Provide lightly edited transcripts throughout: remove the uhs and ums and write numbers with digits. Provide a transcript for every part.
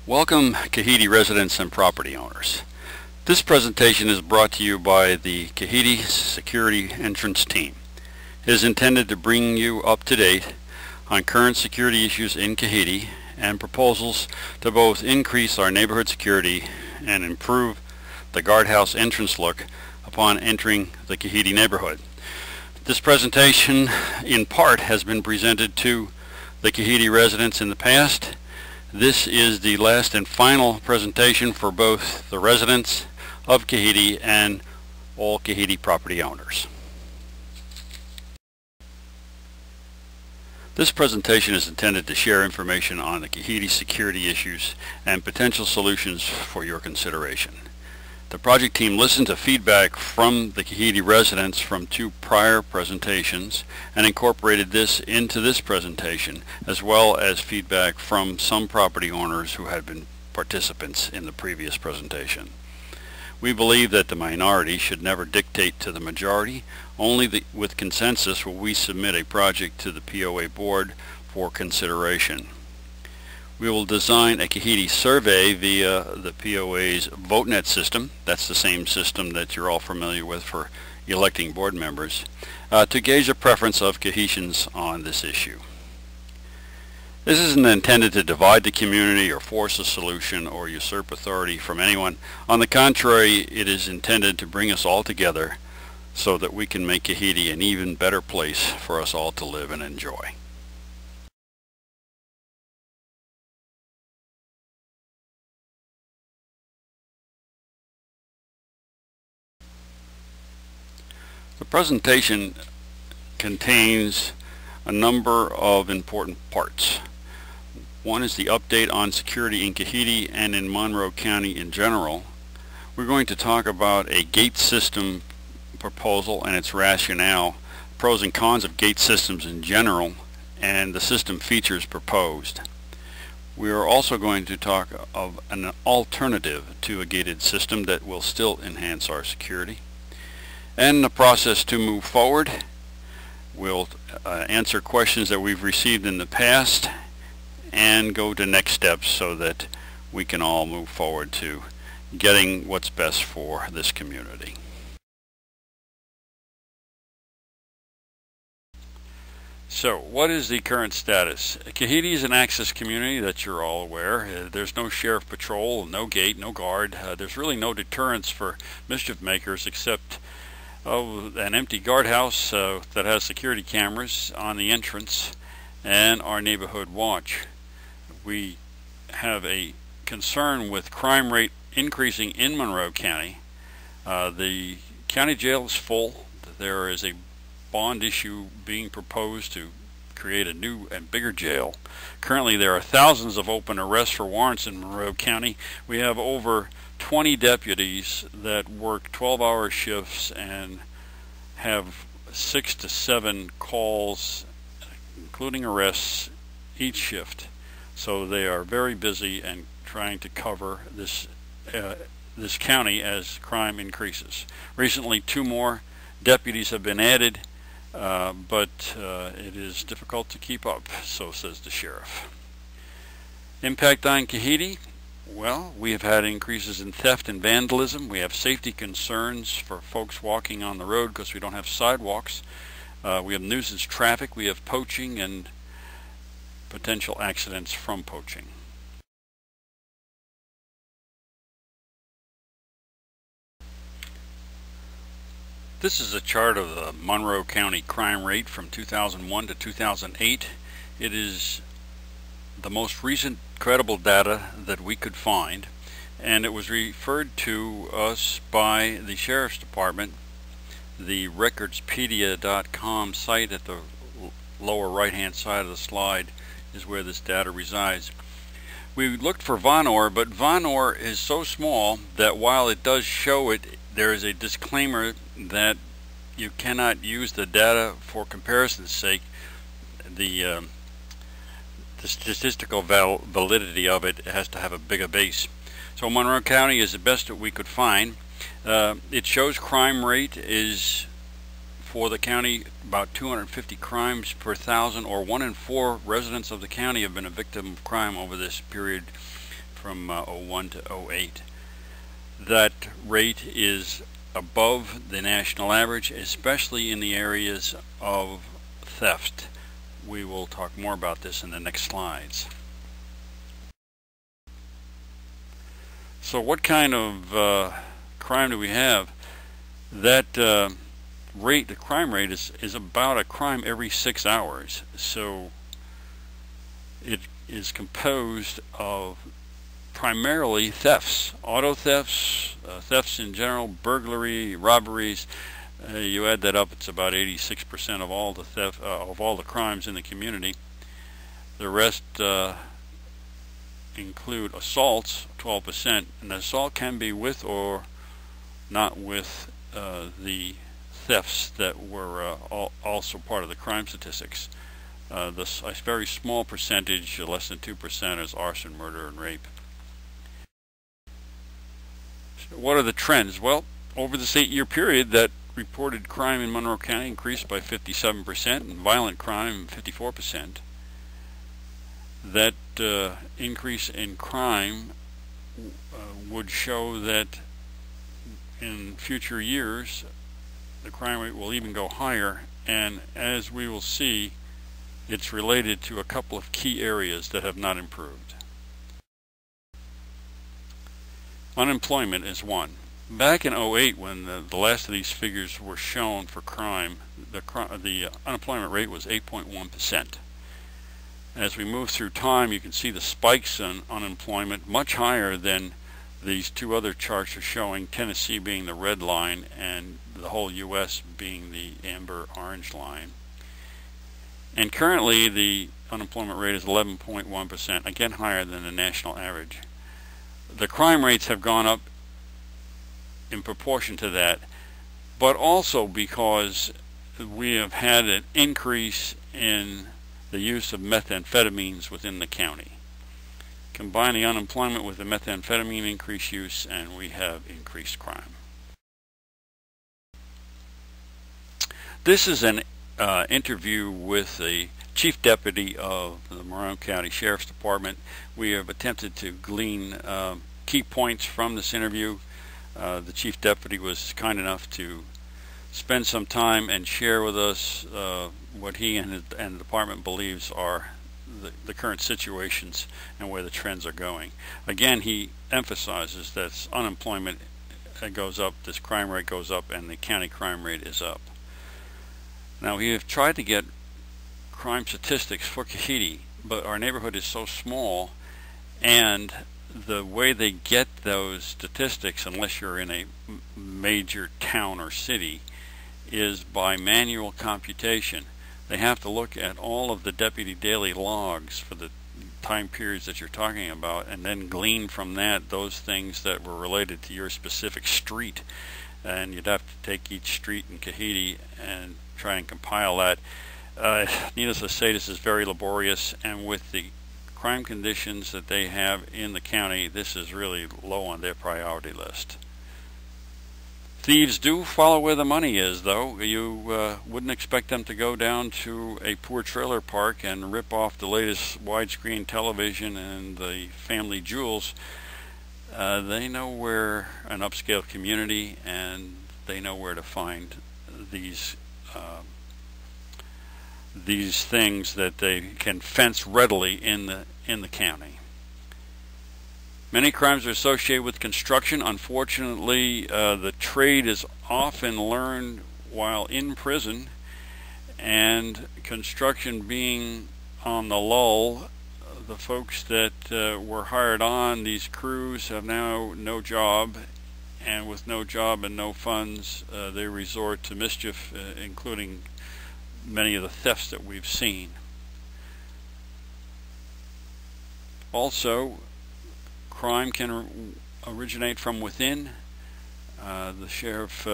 Welcome, Kahite residents and property owners. This presentation is brought to you by the Kahite Security Entrance Team. It is intended to bring you up to date on current security issues in Kahite and proposals to both increase our neighborhood security and improve the guardhouse entrance look upon entering the Kahite neighborhood. This presentation, in part, has been presented to the Kahite residents in the past. This is the last and final presentation for both the residents of Kahite and all Kahite property owners. This presentation is intended to share information on the Kahite security issues and potential solutions for your consideration. The project team listened to feedback from the Kahite residents from two prior presentations and incorporated this into this presentation, as well as feedback from some property owners who had been participants in the previous presentation. We believe that the minority should never dictate to the majority. Only with consensus will we submit a project to the POA board for consideration. We will design a Kahite survey via the POA's VoteNet system. That's the same system that you're all familiar with for electing board members, to gauge the preference of Kahitians on this issue. This isn't intended to divide the community or force a solution or usurp authority from anyone. On the contrary, it is intended to bring us all together so that we can make Kahite an even better place for us all to live and enjoy. The presentation contains a number of important parts. One is the update on security in Kahite and in Monroe County in general. We're going to talk about a gate system proposal and its rationale, pros and cons of gate systems in general, and the system features proposed. We are also going to talk of an alternative to a gated system that will still enhance our security. And the process to move forward. We'll answer questions that we've received in the past and go to next steps so that we can all move forward to getting what's best for this community. So, what is the current status? Kahite is an access community that you're all aware. There's no sheriff patrol, no gate, no guard. There's really no deterrence for mischief makers except an empty guardhouse that has security cameras on the entrance and our neighborhood watch. We have a concern with crime rate increasing in Monroe County. The county jail is full. There is a bond issue being proposed to create a new and bigger jail. Currently there are thousands of open arrests for warrants in Monroe County. We have over 20 deputies that work 12-hour shifts and have 6 to 7 calls, including arrests, each shift. So they are very busy and trying to cover this county as crime increases. Recently 2 more deputies have been added, but it is difficult to keep up, so says the sheriff. Impact on Kahite? Well, we have had increases in theft and vandalism. We have safety concerns for folks walking on the road because we don't have sidewalks. We have nuisance traffic. We have poaching and potential accidents from poaching. This is a chart of the Monroe County crime rate from 2001 to 2008. It is the most recent credible data that we could find, and it was referred to us by the Sheriff's Department. The recordspedia.com site at the lower right hand side of the slide is where this data resides. We looked for VONOR, but VONOR is so small that while it does show it, there is a disclaimer that you cannot use the data for comparison's sake. The statistical validity of it has to have a bigger base. So Monroe County is the best that we could find. It shows crime rate is for the county about 250 crimes per thousand, or 1 in 4 residents of the county have been a victim of crime over this period from '01 to '08. That rate is above the national average, especially in the areas of theft. We will talk more about this in the next slides. So what kind of crime do we have? That rate, the crime rate, is about a crime every 6 hours. So it is composed of primarily thefts, auto thefts, thefts in general, burglary, robberies. You add that up, it's about 86% of all the theft, of all the crimes in the community. The rest include assaults, 12%, and assault can be with or not with the thefts that were also part of the crime statistics. A very small percentage, less than 2%, is arson, murder, and rape. So what are the trends? Well, over this 8-year period, that reported crime in Monroe County increased by 57%, and violent crime 54%. That increase in crime would show that in future years the crime rate will even go higher, and as we will see, it's related to a couple of key areas that have not improved. Unemployment is one. Back in '08, when the last of these figures were shown for crime, the unemployment rate was 8.1%. As we move through time, you can see the spikes in unemployment much higher than these two other charts are showing, Tennessee being the red line and the whole U.S. being the amber-orange line. And currently the unemployment rate is 11.1%, again higher than the national average. The crime rates have gone up in proportion to that, but also because we have had an increase in the use of methamphetamines within the county. Combine the unemployment with the methamphetamine increased use, and we have increased crime. This is an interview with the Chief Deputy of the Monroe County Sheriff's Department. We have attempted to glean key points from this interview. The Chief Deputy was kind enough to spend some time and share with us what he and the department believes are the current situations and where the trends are going. Again, he emphasizes that unemployment goes up, this crime rate goes up, and the county crime rate is up. Now, we have tried to get crime statistics for Kahite, but our neighborhood is so small, and the way they get those statistics, unless you're in a major town or city, is by manual computation. They have to look at all of the deputy daily logs for the time periods that you're talking about, and then glean from that those things that were related to your specific street. And you'd have to take each street in Kahite and try and compile that. Needless to say, this is very laborious, and with the crime conditions that they have in the county, this is really low on their priority list. Thieves do follow where the money is, though. You wouldn't expect them to go down to a poor trailer park and rip off the latest widescreen television and the family jewels. They know where an upscale community, and they know where to find these things that they can fence readily in the county. Many crimes are associated with construction. Unfortunately, the trade is often learned while in prison, and construction being on the lull, the folks that were hired on these crews have now no job, and with no job and no funds, they resort to mischief, including many of the thefts that we've seen. Also, crime can originate from within. The sheriff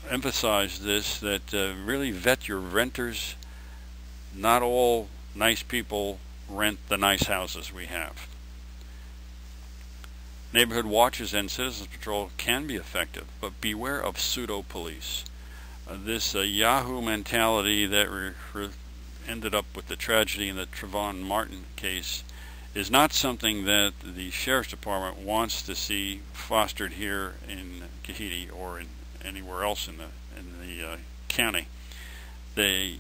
emphasized this, that really vet your renters. Not all nice people rent the nice houses we have. Neighborhood watches and citizens patrol can be effective, but beware of pseudo-police. This Yahoo mentality that ended up with the tragedy in the Trayvon Martin case is not something that the Sheriff's Department wants to see fostered here in Kahite or in anywhere else in the county. The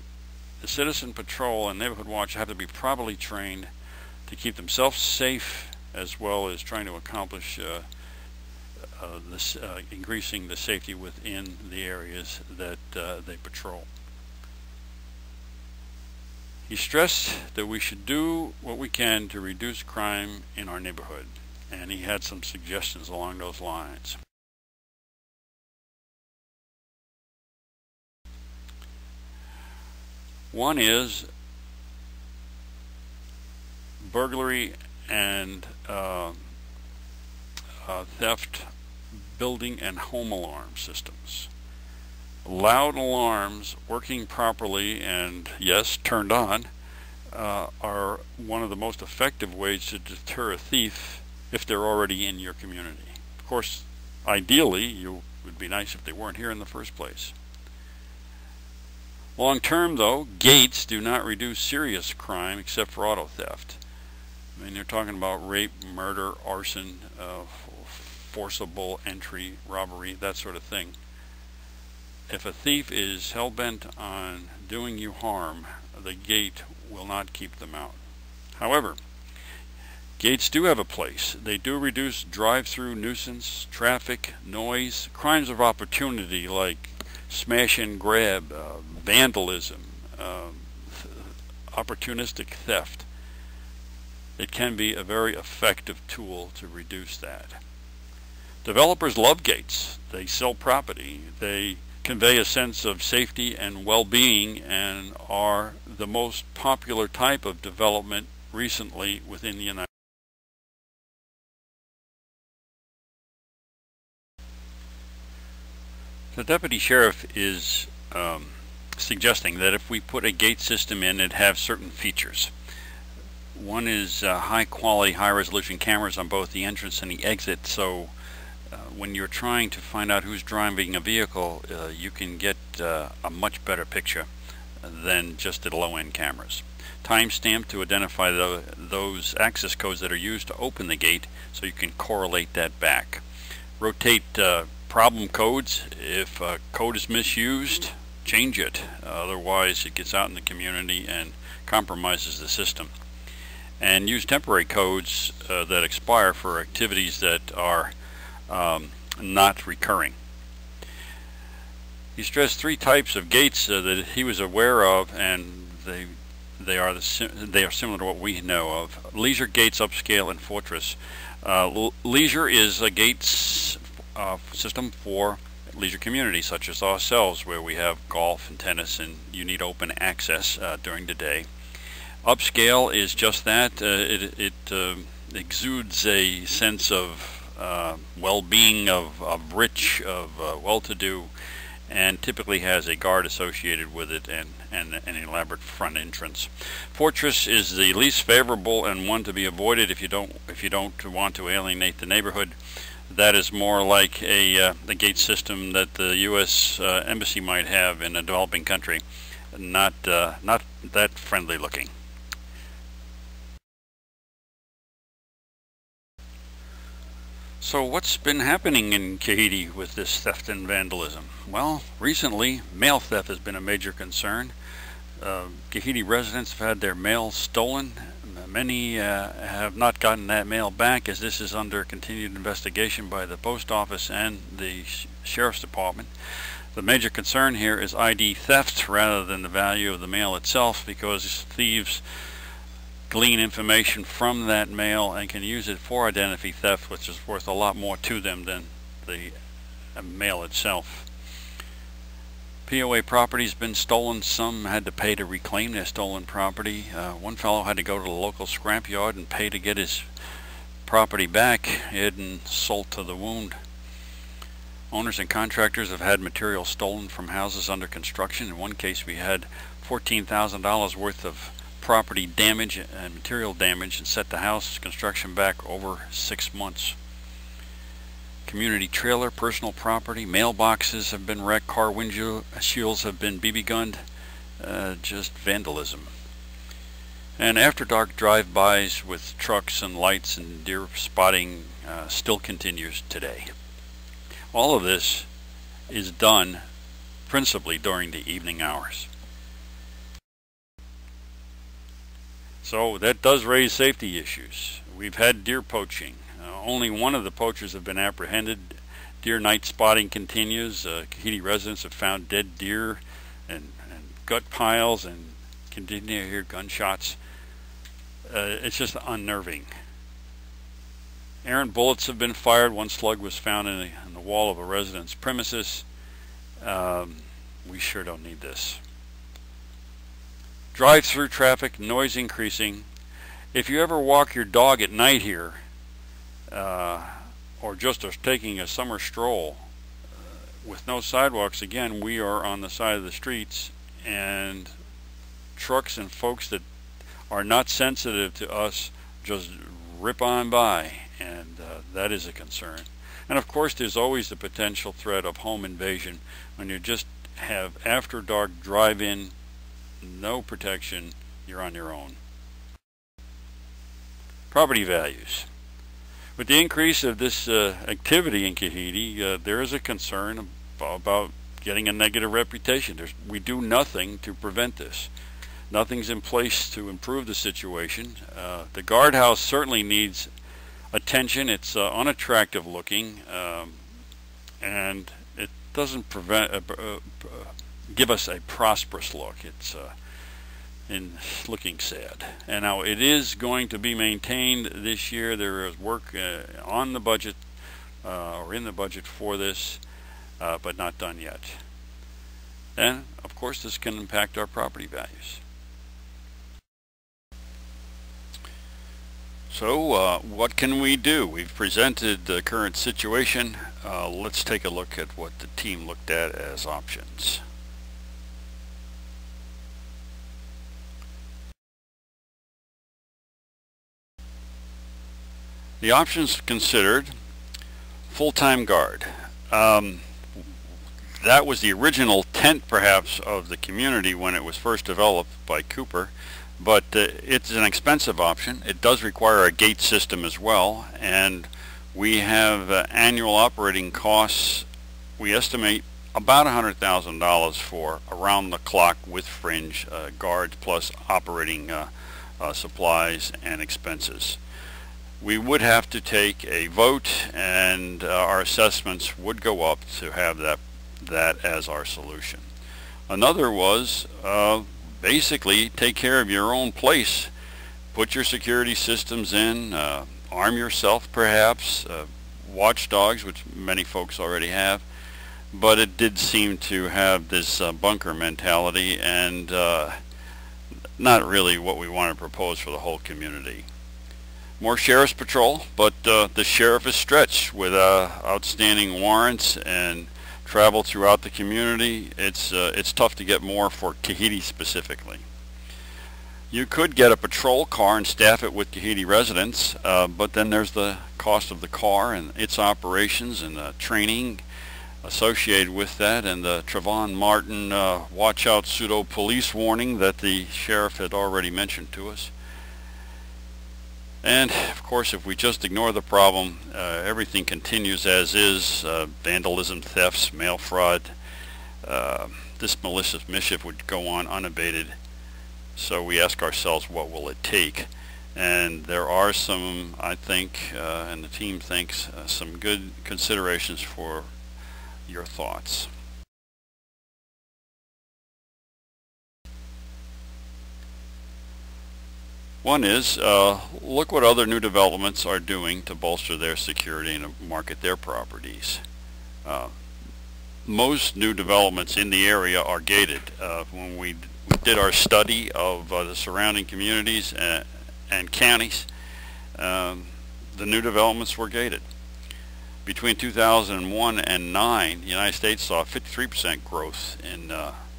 Citizen Patrol and Neighborhood Watch have to be properly trained to keep themselves safe, as well as trying to accomplish increasing the safety within the areas that they patrol. He stressed that we should do what we can to reduce crime in our neighborhood, and he had some suggestions along those lines. One is burglary and theft, building and home alarm systems. Loud alarms working properly and, yes, turned on, are one of the most effective ways to deter a thief if they're already in your community. Of course, ideally, it would be nice if they weren't here in the first place. Long term, though, gates do not reduce serious crime except for auto theft. I mean, they're talking about rape, murder, arson, forcible entry, robbery, that sort of thing. If a thief is hell-bent on doing you harm, the gate will not keep them out. However, gates do have a place. They do reduce drive-through nuisance, traffic, noise, crimes of opportunity like smash and grab, vandalism, opportunistic theft. It can be a very effective tool to reduce that. Developers love gates. They sell property. They convey a sense of safety and well-being and are the most popular type of development recently within the United States. The deputy sheriff is suggesting that if we put a gate system in, it have certain features. One is high-quality, high-resolution cameras on both the entrance and the exit, so when you're trying to find out who's driving a vehicle, you can get a much better picture than just the low-end cameras. Timestamp to identify those access codes that are used to open the gate, so you can correlate that back. Rotate problem codes. If a code is misused, change it. Otherwise, it gets out in the community and compromises the system. And use temporary codes that expire for activities that are not recurring. He stressed three types of gates that he was aware of, and they are similar to what we know of: leisure gates, upscale, and fortress. Leisure is a gates system for leisure communities such as ourselves, where we have golf and tennis, and you need open access during the day. Upscale is just that. It exudes a sense of well-being, of rich, of well-to-do, and typically has a guard associated with it and an elaborate front entrance. Fortress is the least favorable and one to be avoided if you don't want to alienate the neighborhood. That is more like the gate system that the U.S. Embassy might have in a developing country, not that friendly looking. So what's been happening in Kahite with this theft and vandalism? Well, recently, mail theft has been a major concern. Kahite residents have had their mail stolen. Many have not gotten that mail back, as this is under continued investigation by the post office and the sheriff's department. The major concern here is ID theft rather than the value of the mail itself, because thieves glean information from that mail and can use it for identity theft, which is worth a lot more to them than the mail itself. POA property's been stolen. Some had to pay to reclaim their stolen property. One fellow had to go to the local scrapyard and pay to get his property back. He had been salt to the wound. Owners and contractors have had material stolen from houses under construction. In one case, we had $14,000 worth of property damage and material damage, and set the house construction back over 6 months. Community trailer, personal property, mailboxes have been wrecked, car windshields have been BB gunned, just vandalism. And after dark drive-bys with trucks and lights and deer spotting still continues today. All of this is done principally during the evening hours. So that does raise safety issues. We've had deer poaching. Only one of the poachers have been apprehended. Deer night spotting continues. Kahite residents have found dead deer and gut piles and continue to hear gunshots. It's just unnerving. Errant bullets have been fired. One slug was found in the wall of a resident's premises. We sure don't need this. Drive-through traffic, noise increasing. If you ever walk your dog at night here, or just are taking a summer stroll, with no sidewalks, again, we are on the side of the streets, and trucks and folks that are not sensitive to us just rip on by, and that is a concern. And of course, there's always the potential threat of home invasion when you just have after dark drive-in, no protection, you're on your own. Property values. With the increase of this activity in Kahite, there is a concern about getting a negative reputation. We do nothing to prevent this. Nothing's in place to improve the situation. The guardhouse certainly needs attention. It's unattractive looking, and it doesn't give us a prosperous look. It's looking sad. And now it is going to be maintained this year. There is work on the budget or in the budget for this, but not done yet. And of course, this can impact our property values. So what can we do? We've presented the current situation. Let's take a look at what the team looked at as options. The options considered: full-time guard. That was the original intent, perhaps, of the community when it was first developed by Cooper, but it's an expensive option. It does require a gate system as well, and we have annual operating costs, we estimate, about $100,000 for around-the-clock with fringe guards plus operating supplies and expenses. We would have to take a vote, and our assessments would go up to have that as our solution. Another was basically take care of your own place. Put your security systems in, arm yourself perhaps, watchdogs, which many folks already have, but it did seem to have this bunker mentality, and not really what we want to propose for the whole community. More sheriff's patrol, but the sheriff is stretched with outstanding warrants and travel throughout the community. It's tough to get more for Kahite specifically. You could get a patrol car and staff it with Kahite residents, but then there's the cost of the car and its operations and the training associated with that, and the Trayvon Martin watch out pseudo police warning that the sheriff had already mentioned to us. And of course, if we just ignore the problem, everything continues as is. Vandalism, thefts, mail fraud, this malicious mischief would go on unabated. So we ask ourselves, what will it take? And there are some, I think, and the team thinks, some good considerations for your thoughts. One is, look what other new developments are doing to bolster their security and market their properties. Most new developments in the area are gated. When we did our study of the surrounding communities and counties, the new developments were gated. Between 2001 and 9, the United States saw 53% growth in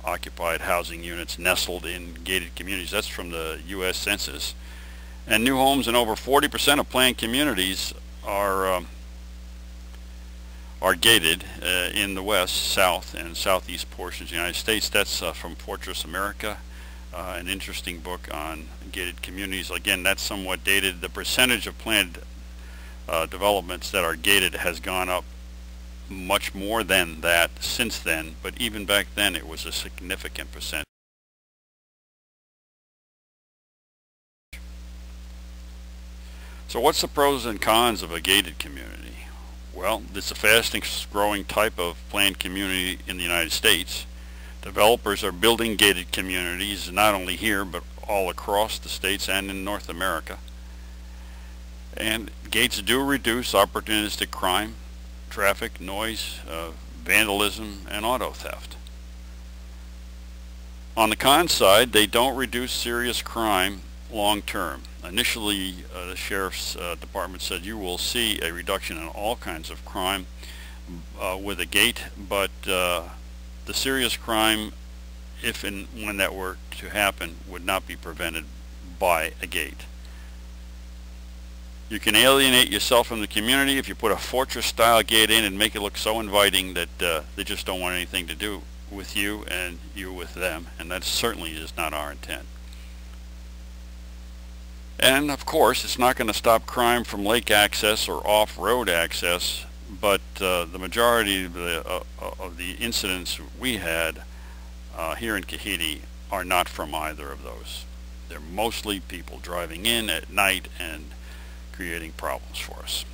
occupied housing units nestled in gated communities. That's from the U.S. Census. And new homes in over 40% of planned communities are gated in the west, south, and southeast portions of the United States. That's from Fortress America. an interesting book on gated communities. Again, that's somewhat dated. The percentage of planned developments that are gated has gone up much more than that since then, but even back then it was a significant percentage. So what's the pros and cons of a gated community? Well, it's the fastest growing type of planned community in the United States. Developers are building gated communities not only here but all across the states and in North America. And gates do reduce opportunistic crime, traffic, noise, vandalism, and auto theft. On the con side, they don't reduce serious crime long term. Initially, the Sheriff's Department said you will see a reduction in all kinds of crime with a gate, but the serious crime, if and when that were to happen, would not be prevented by a gate. You can alienate yourself from the community if you put a fortress-style gate in and make it look so inviting that they just don't want anything to do with you and you with them, and that certainly is not our intent. And of course, it's not going to stop crime from lake access or off-road access, but the majority of the incidents we had here in Kahite are not from either of those. They're mostly people driving in at night and creating problems for us.